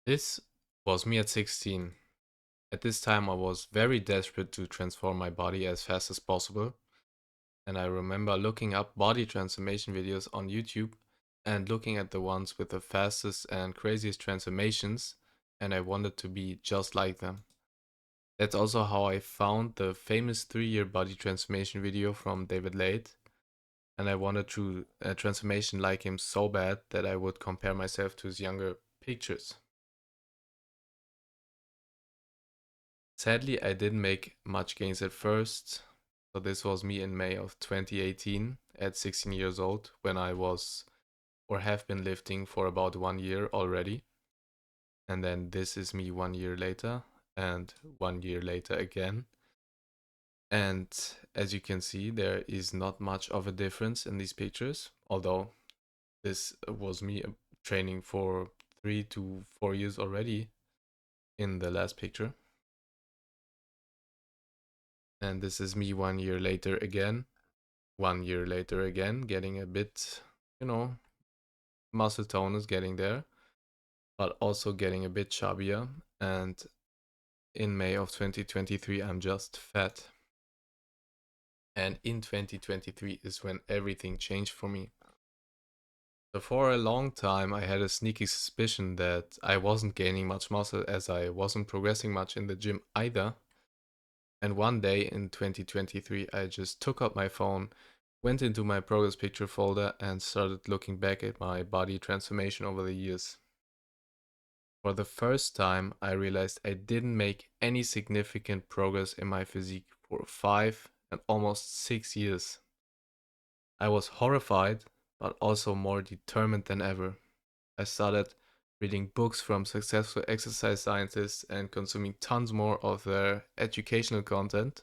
This was me at 16. At this time, I was very desperate to transform my body as fast as possible. And I remember looking up body transformation videos on YouTube and looking at the ones with the fastest and craziest transformations, and I wanted to be just like them. That's also how I found the famous 3-year body transformation video from David Lade, and I wanted to a transformation like him so bad that I would compare myself to his younger pictures. Sadly, I didn't make much gains at first. So this was me in May of 2018 at 16 years old when I was or have been lifting for about 1 year already. And then this is me 1 year later and 1 year later again. And as you can see, there is not much of a difference in these pictures, although this was me training for 3 to 4 years already in the last picture. And this is me 1 year later again. 1 year later again, getting a bit, muscle tone is getting there, but also getting a bit chubbier. And in May of 2023, I'm just fat. And in 2023 is when everything changed for me. So for a long time, I had a sneaky suspicion that I wasn't gaining much muscle as I wasn't progressing much in the gym either. And one day in 2023, I just took out my phone, went into my progress picture folder, and started looking back at my body transformation over the years. For the first time, I realized I didn't make any significant progress in my physique for 5 and almost 6 years. I was horrified, but also more determined than ever. I started reading books from successful exercise scientists and consuming tons more of their educational content.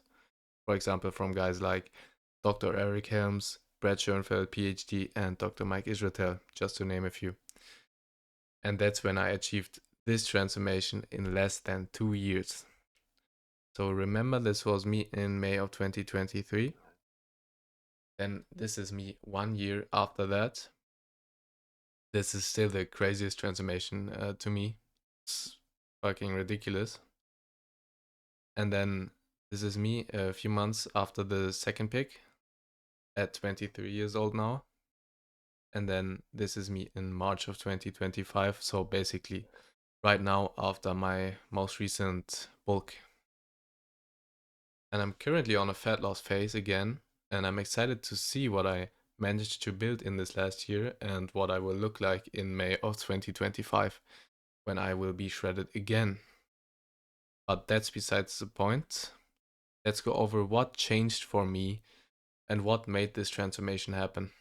For example, from guys like Dr. Eric Helms, Brad Schoenfeld, PhD, and Dr. Mike Israetel, just to name a few. And that's when I achieved this transformation in less than 2 years. So remember, this was me in May of 2023. Then this is me 1 year after that. This is still the craziest transformation to me. It's fucking ridiculous. And then this is me a few months after the second pick at 23 years old now. And then this is me in March of 2025. So basically, right now after my most recent bulk. And I'm currently on a fat loss phase again, and I'm excited to see what I managed to build in this last year and what I will look like in May of 2025 when I will be shredded again. But that's besides the point. Let's go over what changed for me and what made this transformation happen.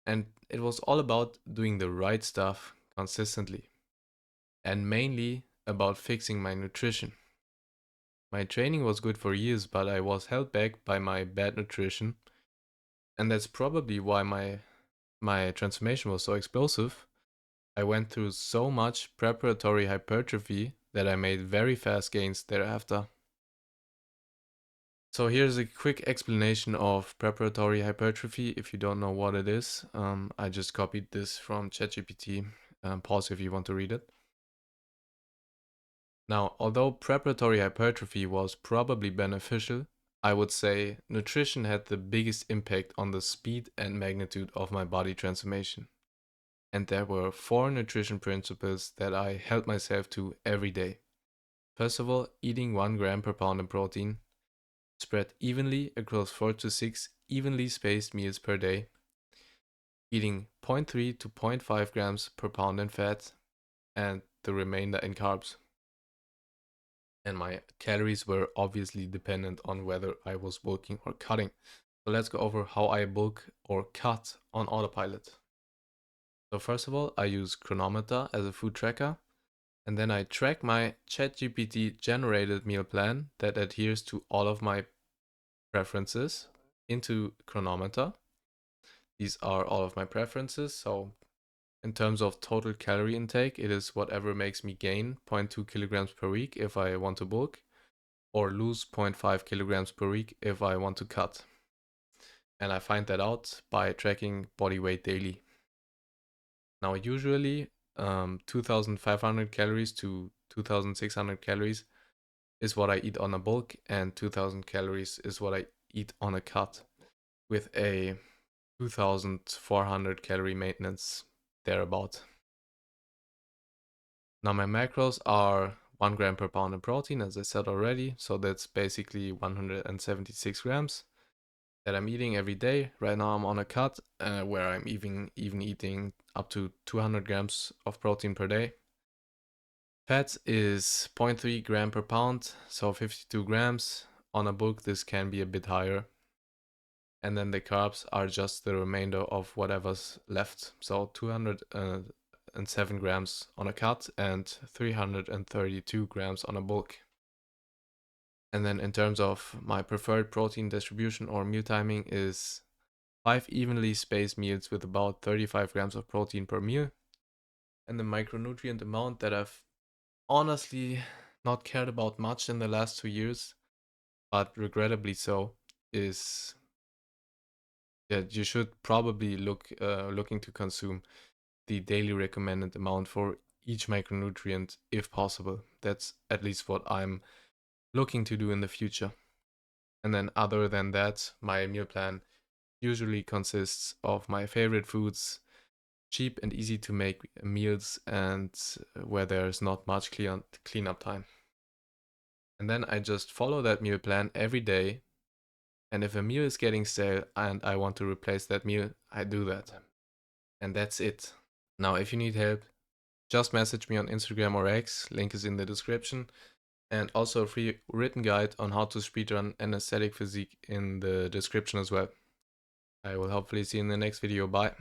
And it was all about doing the right stuff consistently, and mainly about fixing my nutrition. My training was good for years, but I was held back by my bad nutrition, and that's probably why my transformation was so explosive. I went through so much preparatory hypertrophy that I made very fast gains thereafter. So here's a quick explanation of preparatory hypertrophy if you don't know what it is. I just copied this from ChatGPT. Pause if you want to read it. Now, although preparatory hypertrophy was probably beneficial, I would say nutrition had the biggest impact on the speed and magnitude of my body transformation. And there were 4 nutrition principles that I held myself to every day. First of all, eating 1 gram per pound in protein, spread evenly across 4 to 6 evenly spaced meals per day, eating 0.3 to 0.5 grams per pound in fat, and the remainder in carbs. And my calories were obviously dependent on whether I was bulking or cutting. So let's go over how I bulk or cut on autopilot. So first of all, I use Chronometer as a food tracker, and then I track my ChatGPT generated meal plan that adheres to all of my preferences into Chronometer. These are all of my preferences. So in terms of total calorie intake, it is whatever makes me gain 0.2 kilograms per week if I want to bulk, or lose 0.5 kilograms per week if I want to cut. And I find that out by tracking body weight daily. Now, usually 2,500 calories to 2,600 calories is what I eat on a bulk, and 2,000 calories is what I eat on a cut, with a 2,400 calorie maintenance thereabout. Now my macros are 1 gram per pound in protein, as I said already, so that's basically 176 grams that I'm eating every day. Right now I'm on a cut where I'm even eating up to 200 grams of protein per day. Fat is 0.3 gram per pound, so 52 grams. On a bulk this can be a bit higher. And then the carbs are just the remainder of whatever's left. So 207 grams on a cut and 332 grams on a bulk. And then in terms of my preferred protein distribution or meal timing is 5 evenly spaced meals with about 35 grams of protein per meal. And the micronutrient amount that I've honestly not cared about much in the last 2 years, but regrettably so, is that you should probably looking to consume the daily recommended amount for each micronutrient if possible. That's at least what I'm looking to do in the future. And then other than that, my meal plan usually consists of my favorite foods, cheap and easy to make meals, and where there's not much cleanup time. And then I just follow that meal plan every day. And if a meal is getting stale and I want to replace that meal, I do that. And that's it. Now, if you need help, just message me on Instagram or X, link is in the description. And also a free written guide on how to speedrun an aesthetic physique in the description as well. I will hopefully see you in the next video. Bye.